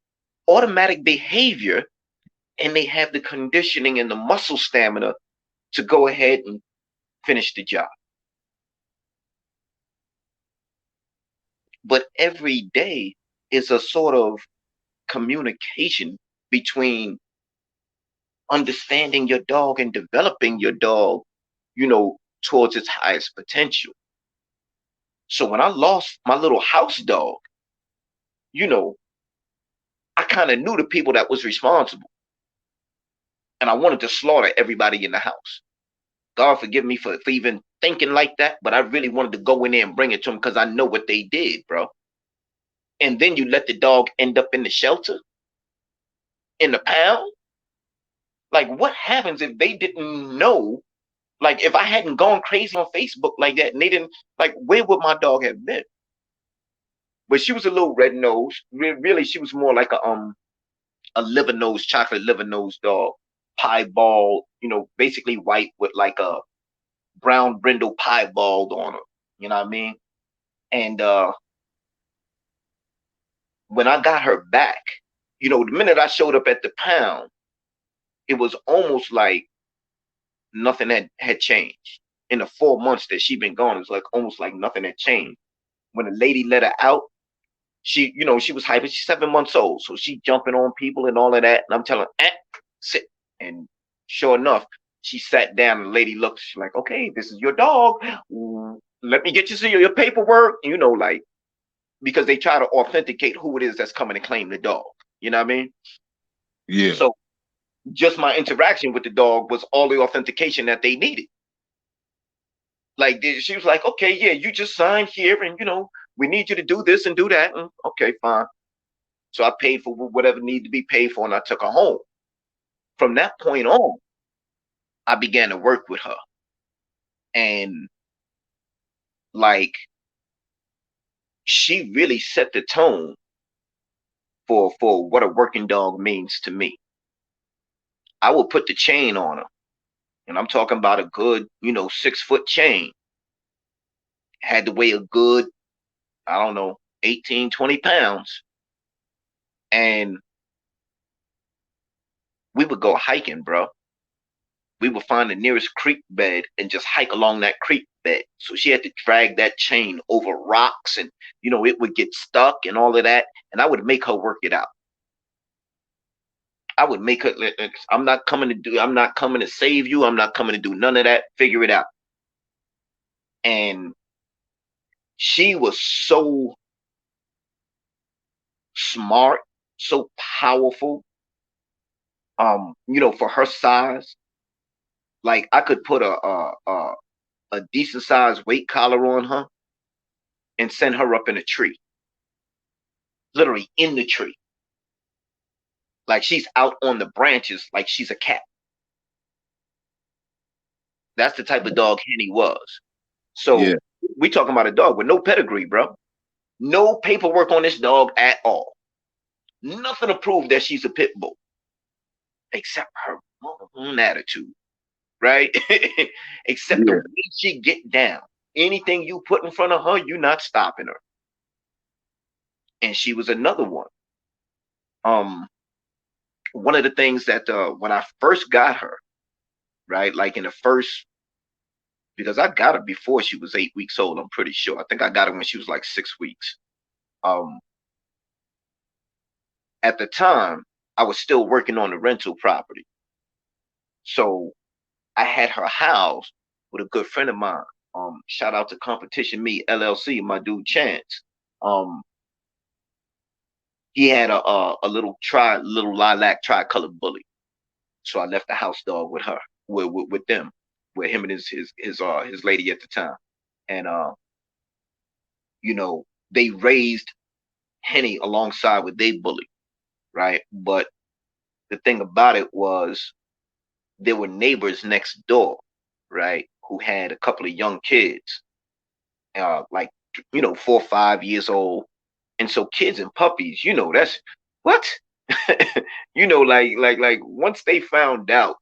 automatic behavior, and they have the conditioning and the muscle stamina to go ahead and finish the job. But every day is a sort of communication between understanding your dog and developing your dog, towards its highest potential. So when I lost my little house dog, I kind of knew the people that was responsible. And I wanted to slaughter everybody in the house. God forgive me for even thinking like that, but I really wanted to go in there and bring it to them because I know what they did, bro. And then you let the dog end up in the shelter, in the pound. Like, what happens if they didn't know? Like, if I hadn't gone crazy on Facebook like that and they didn't, like, where would my dog have been? But she was a little red nose. Really, she was more like a liver nose, chocolate liver nose dog, piebald, basically white with like a brown brindle piebald on her. You know what I mean? And when I got her back, the minute I showed up at the pound, it was almost like nothing had changed. In the 4 months that she'd been gone, it was like almost like nothing had changed. When the lady let her out, she was hyper. She's 7 months old, so she jumping on people and all of that. And I'm telling her, sit. And sure enough, she sat down. And the lady looked. She's like, okay, this is your dog. Let me get you to your paperwork. Like, because they try to authenticate who it is that's coming to claim the dog. You know what I mean? Yeah. So just my interaction with the dog was all the authentication that they needed. Like she was like, okay, yeah, you just signed here, and we need you to do this and do that. And, okay, fine. So I paid for whatever needed to be paid for, and I took her home. From that point on, I began to work with her, and like she really set the tone for what a working dog means to me. I will put the chain on her, and I'm talking about a good, 6-foot chain. Had to weigh a good, I don't know, 18, 20 pounds. And we would go hiking, bro. We would find the nearest creek bed and just hike along that creek bed. So she had to drag that chain over rocks, and it would get stuck and all of that. And I would make her work it out. I would make her, I'm not coming to save you. I'm not coming to do none of that. Figure it out. And she was so smart, so powerful. For her size, like I could put a decent sized weight collar on her and send her up in a tree. Literally in the tree. Like she's out on the branches like she's a cat. That's the type of dog Henny was. So we talking about a dog with no pedigree, bro. No paperwork on this dog at all. Nothing to prove that she's a pit bull. Except her own attitude. Right? Except the way she get down. Anything you put in front of her, you're not stopping her. And she was another one. One of the things that when I first got her, right, like in the first, because I got her before she was 8 weeks old, I'm pretty sure. I think I got her when she was like 6 weeks. At the time, I was still working on the rental property. So I had her housed with a good friend of mine. Shout out to Competition Me LLC, my dude Chance. He had a little lilac tri-colored bully. So I left the house dog with her, with them, with him and his lady at the time. And they raised Henny alongside with their bully, right? But the thing about it was there were neighbors next door, right, who had a couple of young kids, like 4 or 5 years old. And so kids and puppies, that's what like once they found out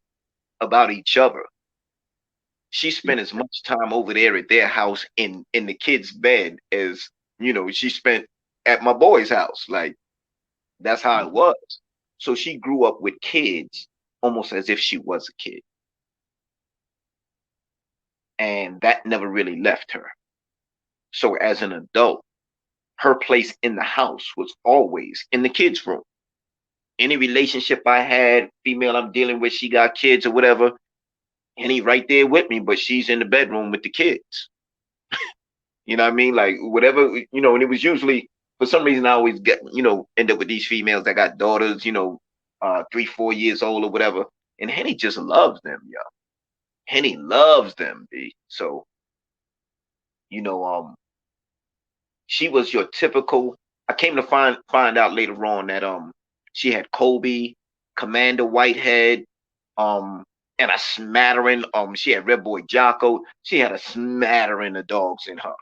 about each other, she spent as much time over there at their house in the kid's bed as she spent at my boy's house. Like that's how it was. So she grew up with kids almost as if she was a kid. And that never really left her. So as an adult, her place in the house was always in the kids' room. Any relationship I had, female I'm dealing with, she got kids or whatever, and he right there with me, but she's in the bedroom with the kids. You know what I mean? Like whatever, and it was usually, for some reason, I always get, end up with these females that got daughters, 3, 4 years old or whatever. And Henny just loves them, yo. Henny loves them, B. So, she was your typical. I came to find out later on that she had Kobe, Commander Whitehead, and a smattering. She had Red Boy Jocko. She had a smattering of dogs in her,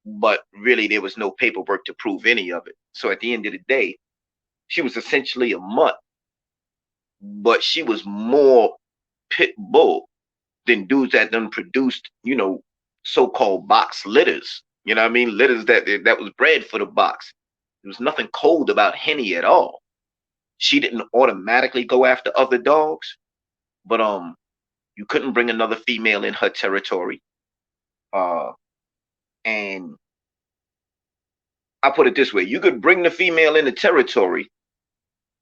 but really there was no paperwork to prove any of it. So at the end of the day, she was essentially a mutt, but she was more pit bull than dudes that done produced, so-called box litters. You know what I mean? Litters that was bred for the box. There was nothing cold about Henny at all. She didn't automatically go after other dogs, but you couldn't bring another female in her territory. And I put it this way: you could bring the female in the territory,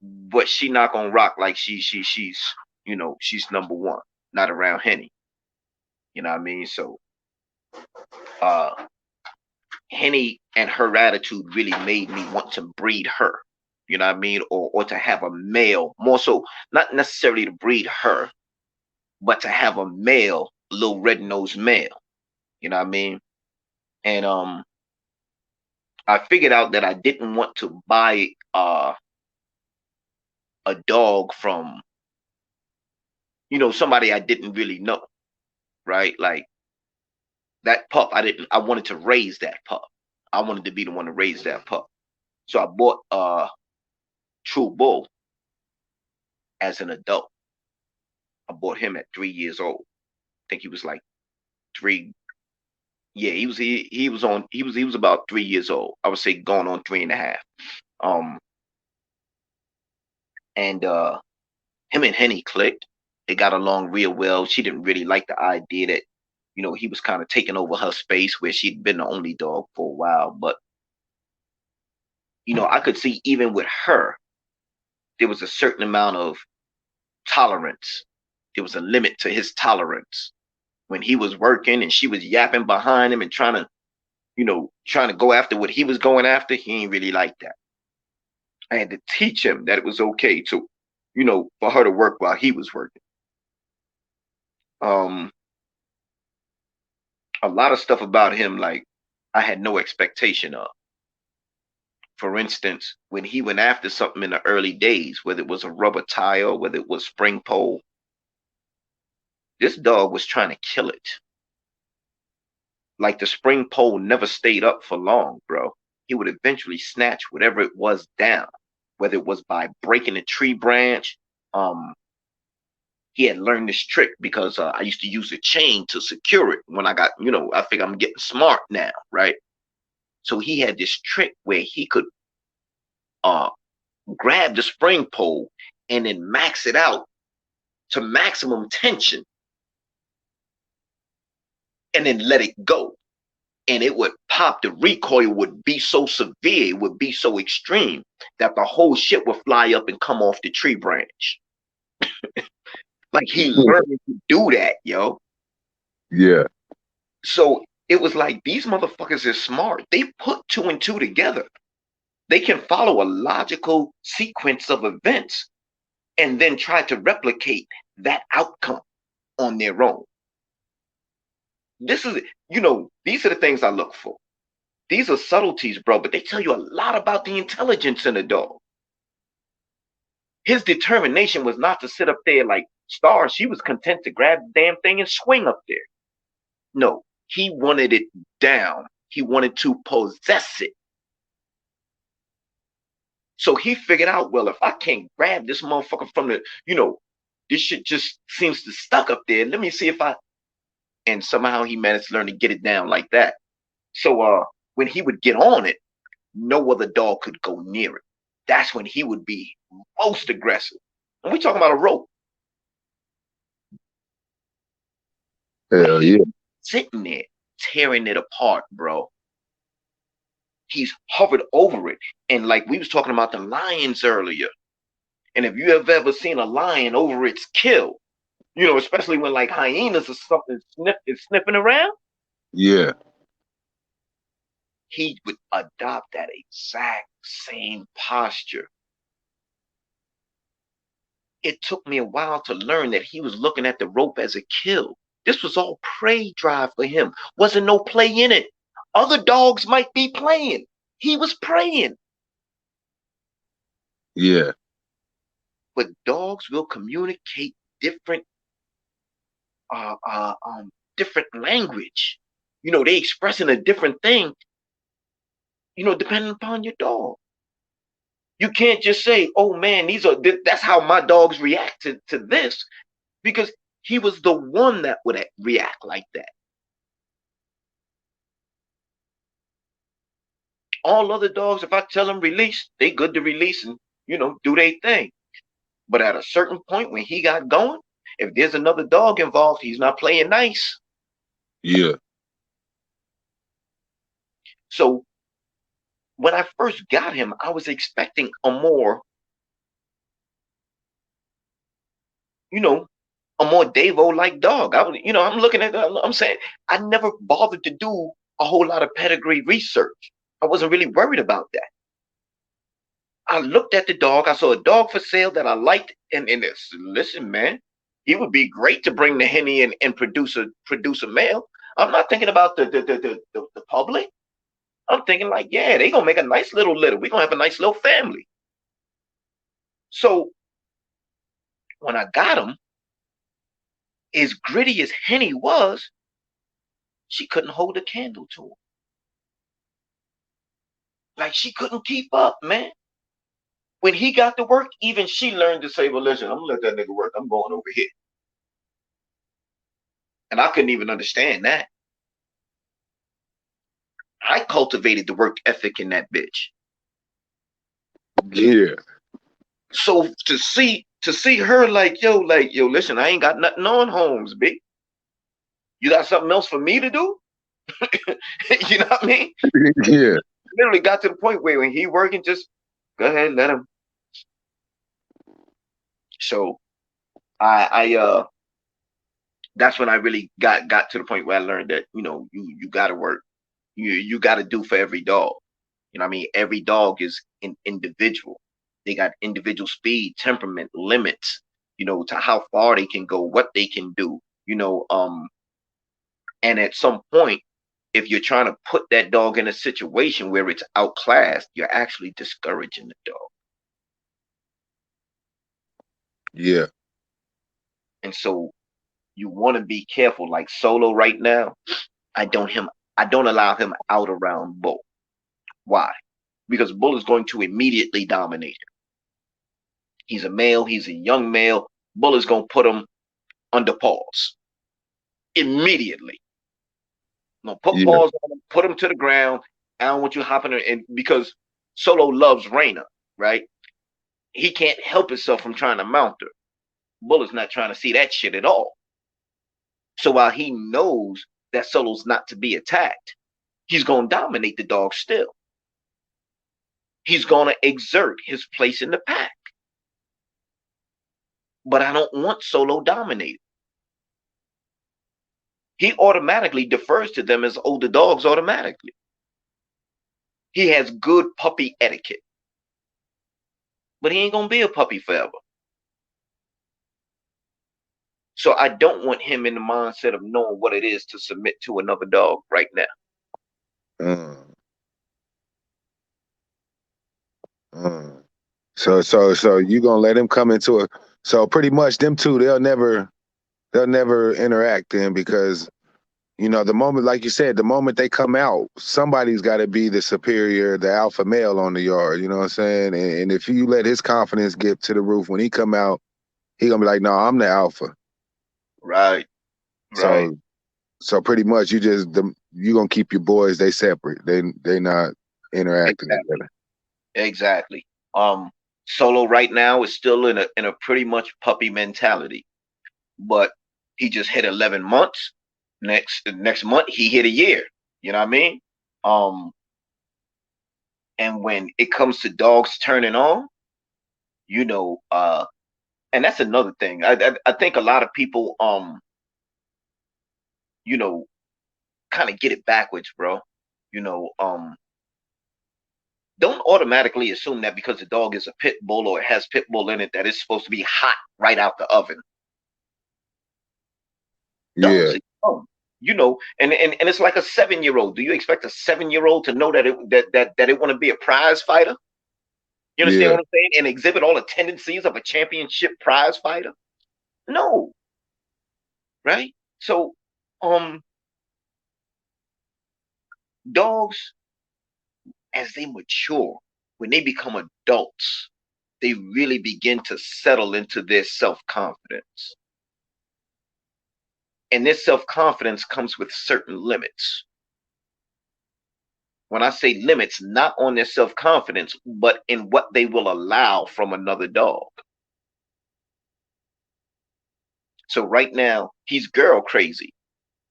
but she not gonna rock like she's she's number one, not around Henny. You know what I mean? So Henny and her attitude really made me want to breed her. You know what I mean? Or to have a male, more so, not necessarily to breed her, but to have a male, a little red-nosed male. You know what I mean? And I figured out that I didn't want to buy a dog from, somebody I didn't really know, right? Like that pup, I wanted to raise that pup. I wanted to be the one to raise that pup. So I bought True Bull as an adult. I bought him at 3 years old. I think he was like 3. Yeah, he was about 3 years old. I would say going on 3.5. And him and Henny clicked. They got along real well. She didn't really like the idea that, he was kind of taking over her space where she'd been the only dog for a while. But, I could see even with her, there was a certain amount of tolerance. There was a limit to his tolerance when he was working and she was yapping behind him and trying to go after what he was going after. He ain't really like that. I had to teach him that it was okay to, for her to work while he was working. A lot of stuff about him, like, I had no expectation of. For instance, when he went after something in the early days, whether it was a rubber tire, whether it was spring pole, this dog was trying to kill it. Like the spring pole never stayed up for long, bro. He would eventually snatch whatever it was down, whether it was by breaking a tree branch. He had learned this trick because I used to use a chain to secure it when I got, I think I'm getting smart now, right? So he had this trick where he could grab the spring pole and then max it out to maximum tension and then let it go. And it would pop. The recoil would be so severe, it would be so extreme that the whole shit would fly up and come off the tree branch. Like he learned to do that, yo. Yeah. So it was like, these motherfuckers are smart. They put 2 and 2 together. They can follow a logical sequence of events and then try to replicate that outcome on their own. This is, these are the things I look for. These are subtleties, bro, but they tell you a lot about the intelligence in a dog. His determination was not to sit up there like Star. She was content to grab the damn thing and swing up there. No, he wanted it down. He wanted to possess it. So he figured out, well, if I can't grab this motherfucker from the, this shit just seems to stuck up there. Let me see if and somehow he managed to learn to get it down like that. So when he would get on it, no other dog could go near it. That's when he would be most aggressive. And we're talking about a rope. Hell yeah. Sitting there, tearing it apart, bro. He's hovered over it. And like we was talking about the lions earlier. And if you have ever seen a lion over its kill, especially when like hyenas or something is sniffing around. Yeah. He would adopt that exact same posture. It took me a while to learn that he was looking at the rope as a kill. This was all prey drive for him. Wasn't no play in it. Other dogs might be playing. He was praying. Yeah. But dogs will communicate different different language. They expressing a different thing, depending upon your dog. You can't just say, oh man, that's how my dogs reacted to this, because he was the one that would react like that. All other dogs, if I tell them release, they good to release and, do their thing. But at a certain point when he got going, if there's another dog involved, he's not playing nice. Yeah. So when I first got him, I was expecting a more, Davo-like dog. I'm looking at, I'm saying, I never bothered to do a whole lot of pedigree research. I wasn't really worried about that. I looked at the dog. I saw a dog for sale that I liked, and it's, listen, man, he would be great to bring the henny and produce a male. I'm not thinking about the public. I'm thinking like, yeah, they gonna make a nice little litter. We gonna have a nice little family. So when I got him, as gritty as Henny was, she couldn't hold a candle to him. Like, she couldn't keep up, man. When he got to work, even she learned to say, well, listen, I'm gonna let that nigga work. I'm going over here. And I couldn't even understand that. I cultivated the work ethic in that bitch. Yeah. So to see her like, yo, listen, I ain't got nothing on, Holmes, B. You got something else for me to do? You know what I mean? Yeah. Literally got to the point where when he working, just go ahead, let him. So I that's when I really got to the point where I learned that, you know, you gotta work. You gotta do for every dog. You know what I mean? Every dog is individual. They got individual speed, temperament, limits, you know, to how far they can go, what they can do, you know, and at some point, if you're trying to put that dog in a situation where it's outclassed, you're actually discouraging the dog. Yeah. And so you want to be careful. Like Solo right now, I don't allow him out around Bull. Why? Because Bull is going to immediately dominate him. He's a male, he's a young male. Bull is going to put him under paws immediately. No, put paws on him, put him to the ground. I don't want you hopping in, because Solo loves Raina, right? He can't help himself from trying to mount her. Bull is not trying to see that shit at all. So while he knows that Solo's not to be attacked, he's going to dominate the dog still. He's going to exert his place in the pack. But I don't want Solo dominated. He automatically defers to them as older dogs automatically. He has good puppy etiquette. But he ain't going to be a puppy forever. So I don't want him in the mindset of knowing what it is to submit to another dog right now. So you gonna let him come into a, so pretty much them two, they'll never interact then, because, you know, the moment, like you said, the moment they come out, somebody's got to be the superior, the alpha male on the yard. You know what I'm saying? And if you let his confidence get to the roof when he come out, he gonna be like, no, I'm the alpha. Right. So pretty much you gonna keep your boys, they separate. They not interacting together. Exactly. Solo right now is still in a pretty much puppy mentality, but he just hit 11 months. Next month he hit a year. You know what I mean? And when it comes to dogs turning on, you know, and that's another thing. I think a lot of people, you know, kind of get it backwards, bro. You know, don't automatically assume that because the dog is a pit bull or it has pit bull in it that it's supposed to be hot right out the oven. Yeah. You know, and it's like a 7-year-old. Do you expect a 7-year-old to know that it want to be a prize fighter? You understand what I'm saying? And exhibit all the tendencies of a championship prize fighter? No. Right? So, dogs, as they mature, when they become adults, they really begin to settle into their self-confidence. And this self-confidence comes with certain limits. When I say limits, not on their self-confidence, but in what they will allow from another dog. So right now, he's girl crazy,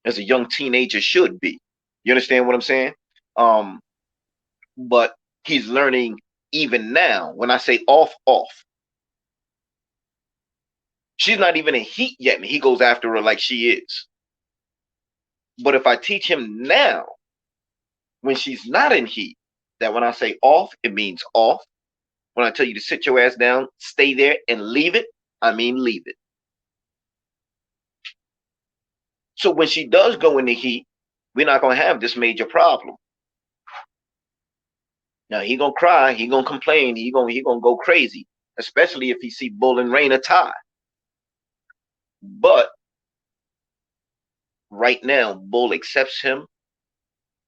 as a young teenager should be. You understand what I'm saying? But he's learning even now. When I say off, she's not even in heat yet, and he goes after her like she is. But if I teach him now, when she's not in heat, that when I say off, it means off. When I tell you to sit your ass down, stay there and leave it, I mean leave it. So when she does go in the heat, we're not gonna have this major problem. Now he gonna cry, he gonna complain, he gonna go crazy, especially if he see Bull and Raina tie. But right now, Bull accepts him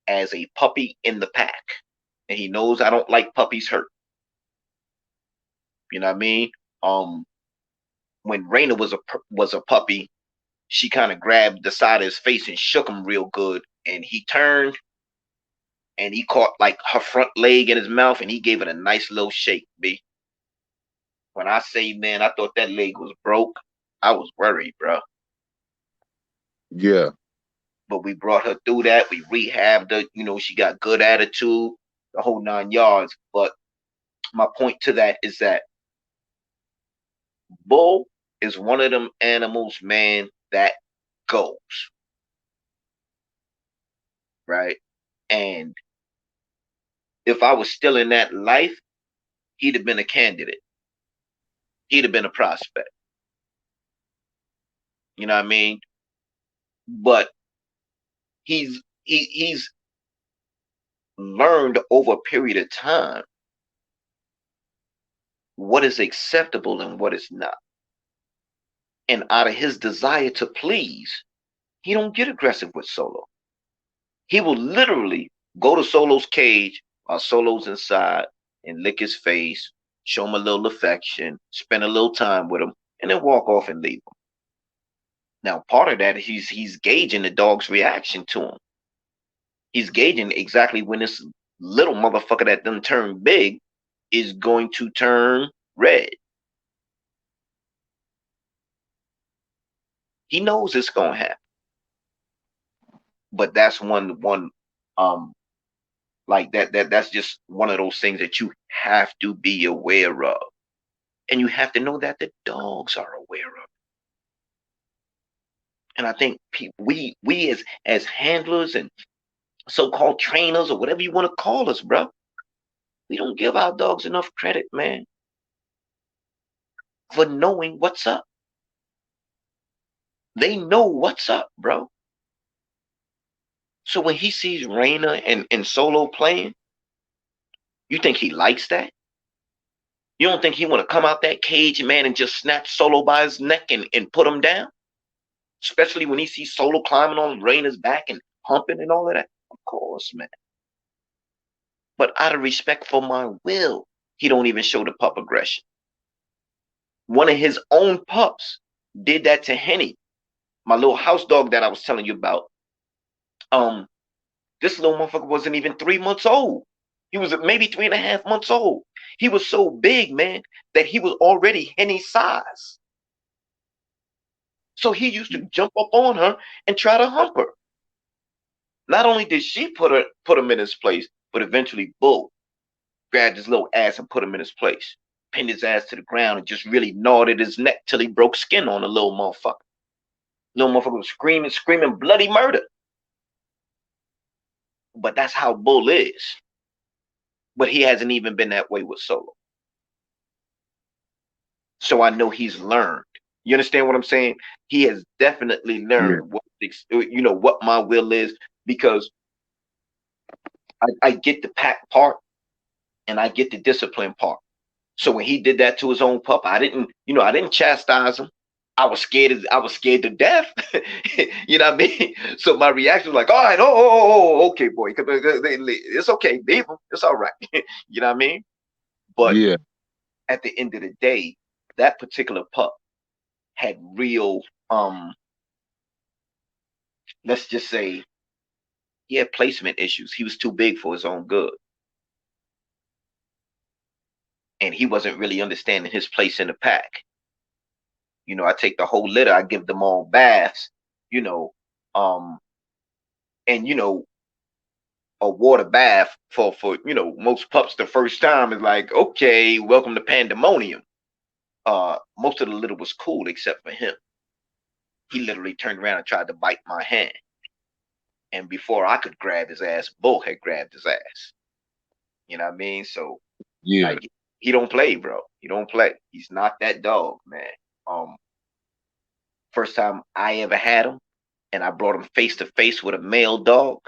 as a puppy in the pack, and he knows I don't like puppies hurt. You know what I mean? When Raina was a puppy, she kind of grabbed the side of his face and shook him real good, and he turned and he caught like her front leg in his mouth, and he gave it a nice little shake. B. When I say, man, I thought that leg was broke. I was worried, bro. Yeah. But we brought her through that. We rehabbed her. You know, she got good attitude, the whole 9 yards. But my point to that is that Bull is one of them animals, man, that goes. Right? And if I was still in that life, he'd have been a candidate. He'd have been a prospect. You know what I mean? But he's learned over a period of time what is acceptable and what is not. And out of his desire to please, he don't get aggressive with Solo. He will literally go to Solo's cage while Solo's inside and lick his face, show him a little affection, spend a little time with him, and then walk off and leave him. Now, part of that, he's gauging the dog's reaction to him. He's gauging exactly when this little motherfucker that done turned big is going to turn red. He knows it's gonna happen. But that's one like that's just one of those things that you have to be aware of. And you have to know that the dogs are aware of. And I think we as handlers and so-called trainers or whatever you want to call us, bro, we don't give our dogs enough credit, man, for knowing what's up. They know what's up, bro. So when he sees Raina and Solo playing, you think he likes that? You don't think he want to come out that cage, man, and just snatch Solo by his neck and put him down? Especially when he sees Solo climbing on Raina's back and humping and all of that. Of course, man. But out of respect for my will, he don't even show the pup aggression. One of his own pups did that to Henny, my little house dog that I was telling you about. This little motherfucker wasn't even 3 months old. He was maybe 3.5 months old. He was so big, man, that he was already Henny's size. So he used to jump up on her and try to hump her. Not only did she put him in his place, but eventually Bull grabbed his little ass and put him in his place. Pinned his ass to the ground and just really gnawed at his neck till he broke skin on the little motherfucker. Little motherfucker was screaming bloody murder. But that's how Bull is. But he hasn't even been that way with Solo. So I know he's learned. You understand what I'm saying? He has definitely learned what my will is, because I get the pack part and I get the discipline part. So when he did that to his own pup, I didn't chastise him. I was scared to death. You know what I mean? So my reaction was like, all right, okay, boy. It's okay, leave him. It's all right. You know what I mean? But yeah, at the end of the day, that particular pup had real, let's just say, he had placement issues. He was too big for his own good. And he wasn't really understanding his place in the pack. You know, I take the whole litter, I give them all baths, and a water bath for most pups the first time is like, okay, welcome to pandemonium. Most of the litter was cool except for him. He literally turned around and tried to bite my hand. And before I could grab his ass, Bull had grabbed his ass. You know what I mean? So yeah, he don't play, bro. He don't play. He's not that dog, man. Um, First time I ever had him, and I brought him face to face with a male dog.